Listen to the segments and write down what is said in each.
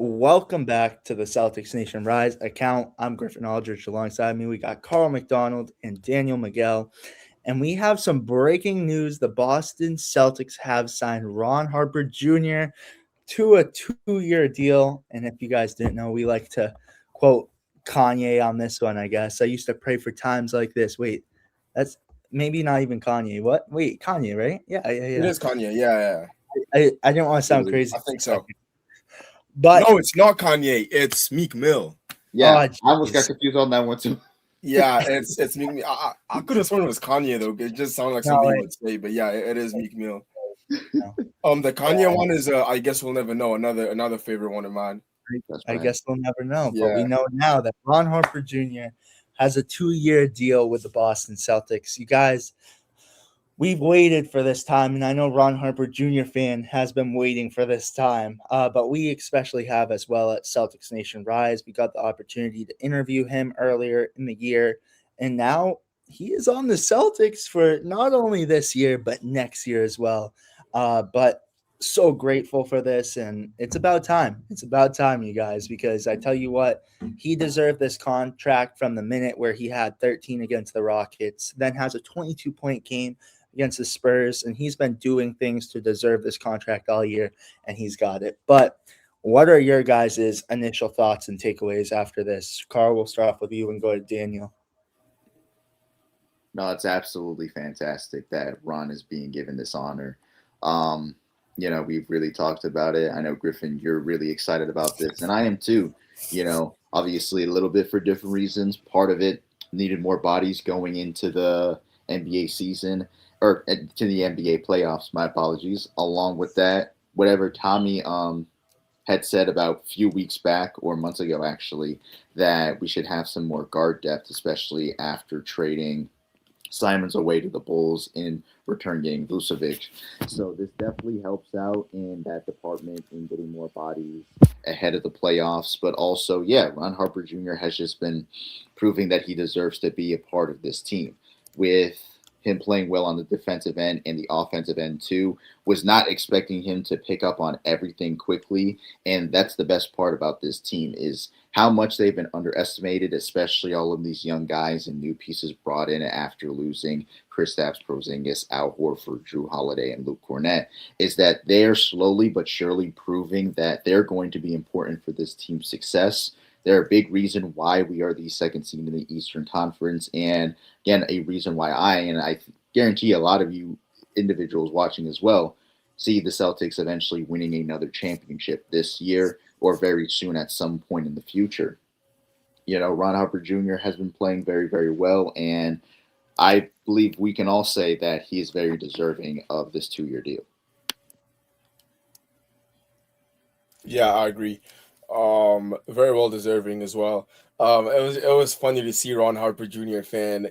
Welcome back to the Celtics Nation Rise account. I'm Griffin Aldrich. Alongside me, we got Carl McDonald and Daniel Miguel. And we have some breaking news. The Boston Celtics have signed Ron Harper Jr. to a 2-year deal. And if you guys didn't know, we like to quote Kanye on this one, I guess. I used to pray for times like this. Wait, that's maybe not even Kanye. What? Wait, Kanye, right? Yeah. It is Kanye. Yeah. I didn't want to sound crazy. I think so. But no, it's not Kanye. It's Meek Mill. Yeah, Oh, I almost got confused on that one too. Yeah, it's Meek Mill. I could have sworn it was Kanye though. It just sounded like something he would say. But yeah, it is Meek Mill. No. The Kanye one is I guess we'll never know. Another favorite one of mine. I guess we'll never know, Yeah. but we know now that Ron Harper Jr. has a 2-year deal with the Boston Celtics. You guys, we've waited for this time, and I know Ron Harper Jr. fan has been waiting for this time, but we especially have as well at Celtics Nation Rise. We got the opportunity to interview him earlier in the year, and now he is on the Celtics for not only this year, but next year as well. But so grateful for this, and it's about time. It's about time, you guys, because I tell you what, he deserved this contract from the minute where he had 13 against the Rockets, then has a 22-point game against the Spurs, and he's been doing things to deserve this contract all year, and he's got it. But what are your guys' initial thoughts and takeaways after this? Carl, we'll start off with you and go to Daniel. No, it's absolutely fantastic that Ron is being given this honor. We've really talked about it. I know, Griffin, you're really excited about this, and I am too. Obviously a little bit for different reasons. Part of it needed more bodies going into the NBA season, or to the NBA playoffs, my apologies. Along with that, whatever Tommy had said about a few weeks back or months ago, actually, that we should have some more guard depth, especially after trading Simon's away to the Bulls in return getting Vucevic. So this definitely helps out in that department in getting more bodies ahead of the playoffs. But also, Ron Harper Jr. has just been proving that he deserves to be a part of this team. With him playing well on the defensive end and the offensive end too, was not expecting him to pick up on everything quickly. And that's the best part about this team is how much they've been underestimated, especially all of these young guys and new pieces brought in after losing Kristaps Porzingis, Al Horford, Drew Holiday, and Luke Cornett, is that they're slowly but surely proving that they're going to be important for this team's success. They're a big reason why we are the second seed in the Eastern Conference. And again, a reason why I guarantee a lot of you individuals watching as well, see the Celtics eventually winning another championship this year or very soon at some point in the future. Ron Harper Jr. has been playing very, very well. And I believe we can all say that he is very deserving of this 2-year deal. Yeah, I agree. Very well deserving as well. It was funny to see Ron Harper Jr. fan,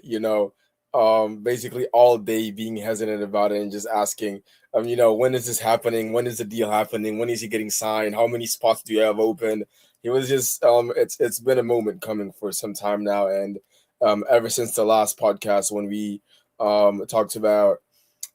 basically all day being hesitant about it and just asking, when is this happening? When is the deal happening? When is he getting signed? How many spots do you have open? He was just, it's been a moment coming for some time now, and ever since the last podcast when we talked about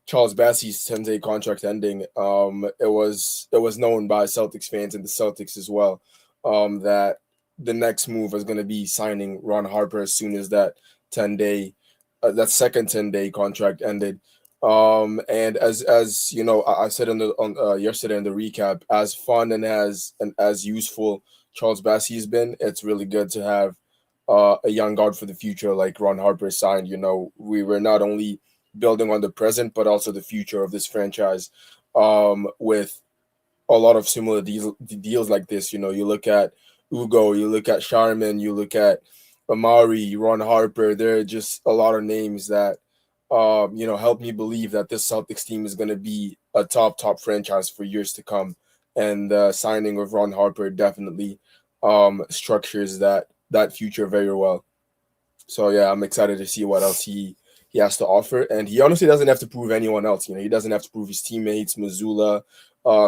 Charles Bassey's 10-day contract ending, it was known by Celtics fans and the Celtics as well, that the next move was going to be signing Ron Harper as soon as that 10-day, that second 10-day contract ended. And as you know, I said on yesterday in the recap, as fun and as useful Charles Bassey has been, it's really good to have a young guard for the future like Ron Harper signed. We were not only building on the present, but also the future of this franchise, with a lot of similar deals like this. You look at Ugo, you look at Sharman, you look at Amari, Ron Harper. There are just a lot of names that, help me believe that this Celtics team is going to be a top franchise for years to come. And the signing of Ron Harper definitely structures that future very well. So, yeah, I'm excited to see what else he has to offer. And he honestly doesn't have to prove anyone else. He doesn't have to prove his teammates, Mazzulla.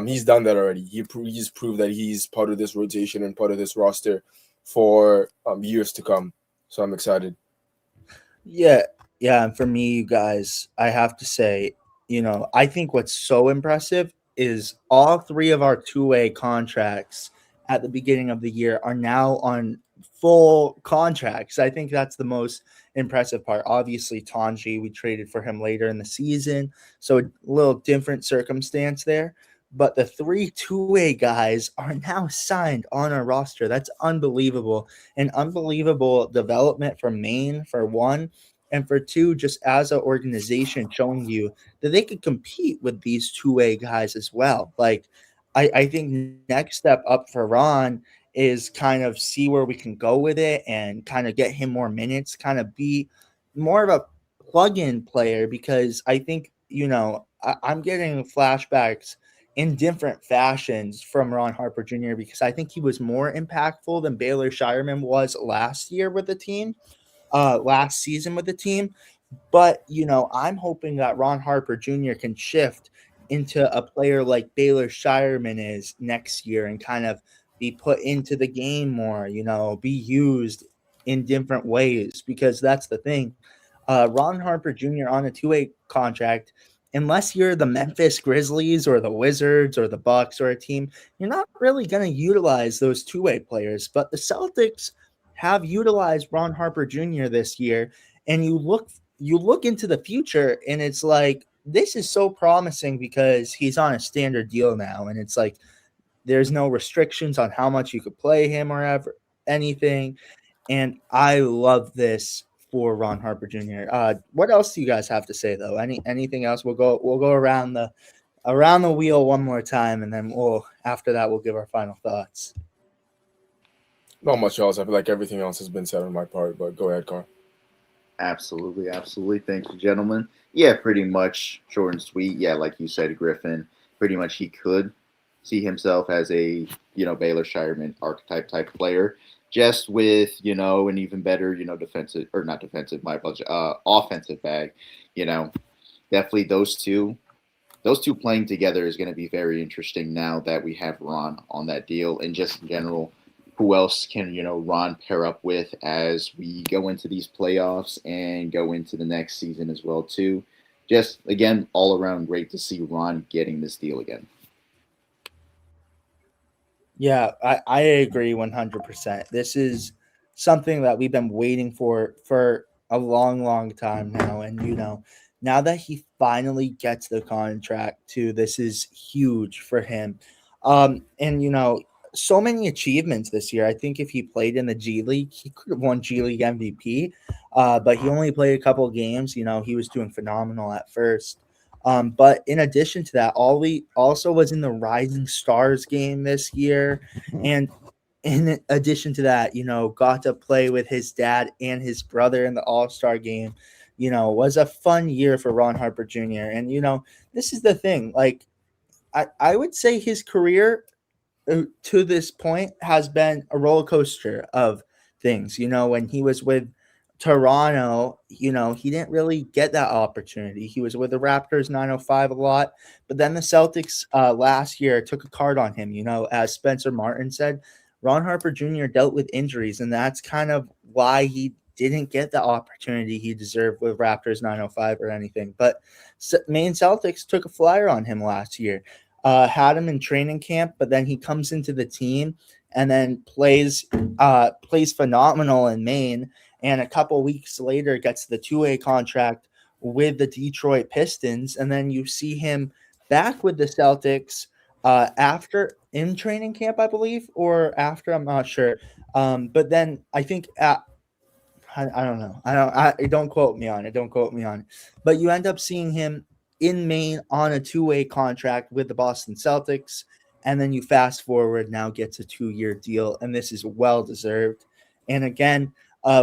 He's done that already. He's proved that he's part of this rotation and part of this roster for years to come. So I'm excited. Yeah. And for me, you guys, I have to say, I think what's so impressive is all three of our two-way contracts at the beginning of the year are now on full contracts. I think that's the most impressive part. Obviously, Tanji, we traded for him later in the season, so a little different circumstance there. But the three two-way guys are now signed on our roster. That's unbelievable. An unbelievable development for Maine, for one, and for two, just as an organization showing you that they could compete with these two-way guys as well. Like, I think next step up for Ron is kind of see where we can go with it and kind of get him more minutes, kind of be more of a plug-in player, because I think, I'm getting flashbacks in different fashions from Ron Harper Jr. because I think he was more impactful than Baylor Shireman was last year with the team, last season with the team. But, I'm hoping that Ron Harper Jr. can shift into a player like Baylor Shireman is next year and kind of be put into the game more, be used in different ways, because that's the thing. Ron Harper Jr. on a two-way contract, unless you're the Memphis Grizzlies or the Wizards or the Bucks or a team, you're not really going to utilize those two-way players. But the Celtics have utilized Ron Harper Jr. this year, and you look into the future and it's like this is so promising because he's on a standard deal now, and it's like there's no restrictions on how much you could play him or ever anything. And I love this for Ron Harper Jr. What else do you guys have to say though? Anything else? We'll go around the wheel one more time, and then after that we'll give our final thoughts. Not much else. I feel like everything else has been said on my part, but go ahead, Carl. Absolutely, absolutely. Thank you, gentlemen. Yeah, pretty much short and sweet. Yeah, like you said, Griffin, pretty much he could see himself as a, Baylor Shireman archetype type player, just with, an even better, defensive, or not defensive, my apologies, offensive bag. You know, definitely those two playing together is going to be very interesting now that we have Ron on that deal, and just in general, who else can Ron pair up with as we go into these playoffs and go into the next season as well too. Just again, all around great to see Ron getting this deal again. Yeah, I agree 100%. This is something that we've been waiting for a long, long time now. And, now that he finally gets the contract too, this is huge for him. And, so many achievements this year. I think if he played in the G League, he could have won G League MVP. But he only played a couple of games. He was doing phenomenal at first. But in addition to that, Ollie also was in the Rising Stars game this year. And in addition to that, got to play with his dad and his brother in the All-Star game. Was a fun year for Ron Harper Jr. And, this is the thing. Like, I would say his career to this point has been a roller coaster of things. When he was with Toronto, he didn't really get that opportunity. He was with the Raptors 905 a lot, but then the Celtics last year took a card on him. As Spencer Martin said, Ron Harper Jr. dealt with injuries, and that's kind of why he didn't get the opportunity he deserved with Raptors 905 or anything. But Maine Celtics took a flyer on him last year. Had him in training camp, but then he comes into the team and then plays phenomenal in Maine, and a couple weeks later gets the two-way contract with the Detroit Pistons, and then you see him back with the Celtics after in training camp, I believe, or after, I'm not sure. But then I think I don't know. Don't quote me on it. Don't quote me on it. But you end up seeing him in Maine on a two-way contract with the Boston Celtics, and then you fast forward, now gets a 2-year deal, and this is well deserved. And again,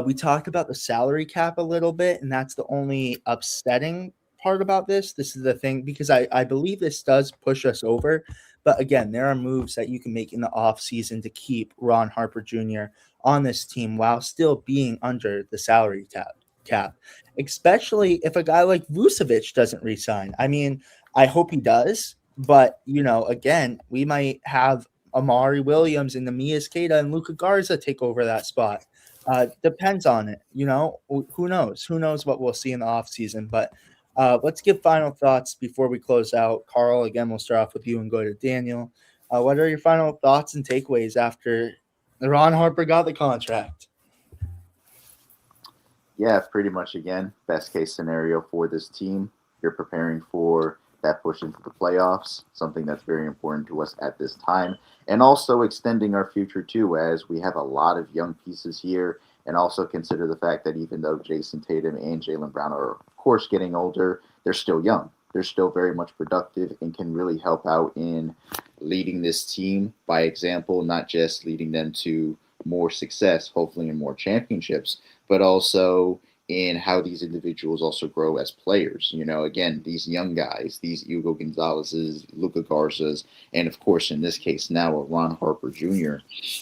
we talked about the salary cap a little bit, and that's the only upsetting part about this. This is the thing, because I believe this does push us over. But again, there are moves that you can make in the offseason to keep Ron Harper Jr. on this team while still being under the salary cap, especially if a guy like Vucevic doesn't resign. I mean, I hope he does, but again, we might have Amari Williams and Namias Keita and Luka Garza take over that spot. Depends on it. Who knows? Who knows what we'll see in the offseason? But let's give final thoughts before we close out. Carl, again, we'll start off with you and go to Daniel. What are your final thoughts and takeaways after Ron Harper got the contract? Yeah, pretty much again, best case scenario for this team. You're preparing for that push into the playoffs, something that's very important to us at this time, and also extending our future too, as we have a lot of young pieces here. And also consider the fact that even though Jason Tatum and Jaylen Brown are, of course, getting older, they're still young. They're still very much productive and can really help out in leading this team by example, not just leading them to more success, hopefully in more championships, but also in how these individuals also grow as players. You know, again, these young guys, these Hugo Gonzalez's, Luca Garza's, and of course, in this case now, a Ron Harper Jr.,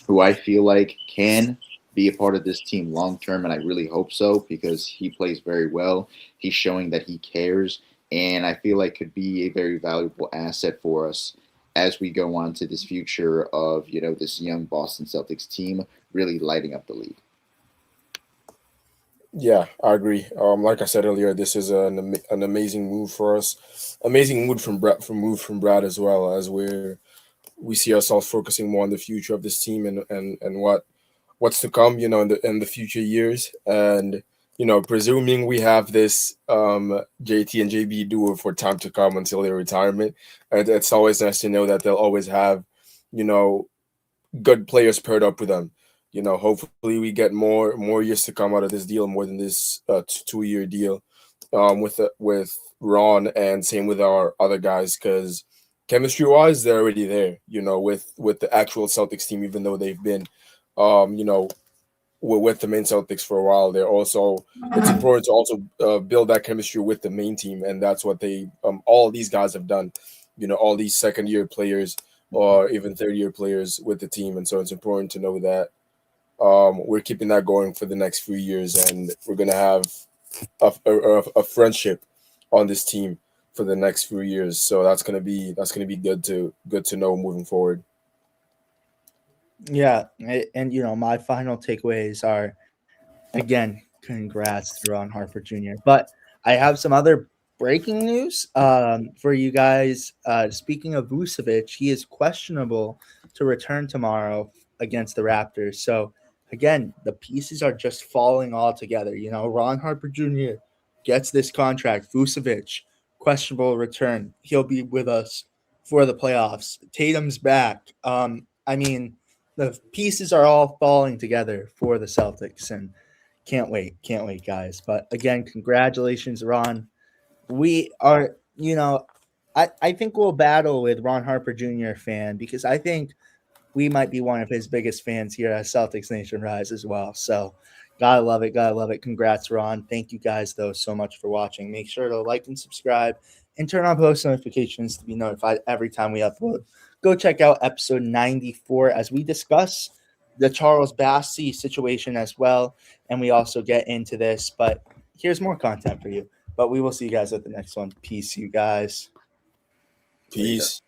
who I feel like can be a part of this team long term, and I really hope so because he plays very well. He's showing that he cares, and I feel like could be a very valuable asset for us as we go on to this future of this young Boston Celtics team really lighting up the league. Yeah, I agree. Like I said earlier, this is an amazing move for us. Amazing move from Brad as well, as we see ourselves focusing more on the future of this team and what's to come, in the future years. And presuming we have this JT and JB duo for time to come until their retirement, and it's always nice to know that they'll always have, you know, good players paired up with them. Hopefully we get more years to come out of this deal, more than this 2-year deal, with Ron, and same with our other guys, because chemistry wise they're already there. With the actual Celtics team, even though they've been, with the main Celtics for a while, it's important to also build that chemistry with the main team, and that's what they all these guys have done. All these second-year players or even third-year players with the team, and so it's important to know that we're keeping that going for the next few years, and we're gonna have a friendship on this team for the next few years. So that's gonna be good to know moving forward. Yeah, and my final takeaways are, again, congrats to Ron Harper Jr. But I have some other breaking news for you guys. Speaking of Vucevic, he is questionable to return tomorrow against the Raptors. So, again, the pieces are just falling all together. Ron Harper Jr. gets this contract. Vucevic, questionable return. He'll be with us for the playoffs. Tatum's back. I mean, the pieces are all falling together for the Celtics, and can't wait, guys. But again, congratulations, Ron. We are, I think we'll battle with Ron Harper Jr. fan, because I think we might be one of his biggest fans here at Celtics Nation Rise as well. So gotta love it, gotta love it. Congrats, Ron. Thank you guys though so much for watching. Make sure to like and subscribe and turn on post notifications to be notified every time we upload. Go check out episode 94 as we discuss the Charles Bassey situation as well. And we also get into this, but here's more content for you. But we will see you guys at the next one. Peace, you guys. Peace.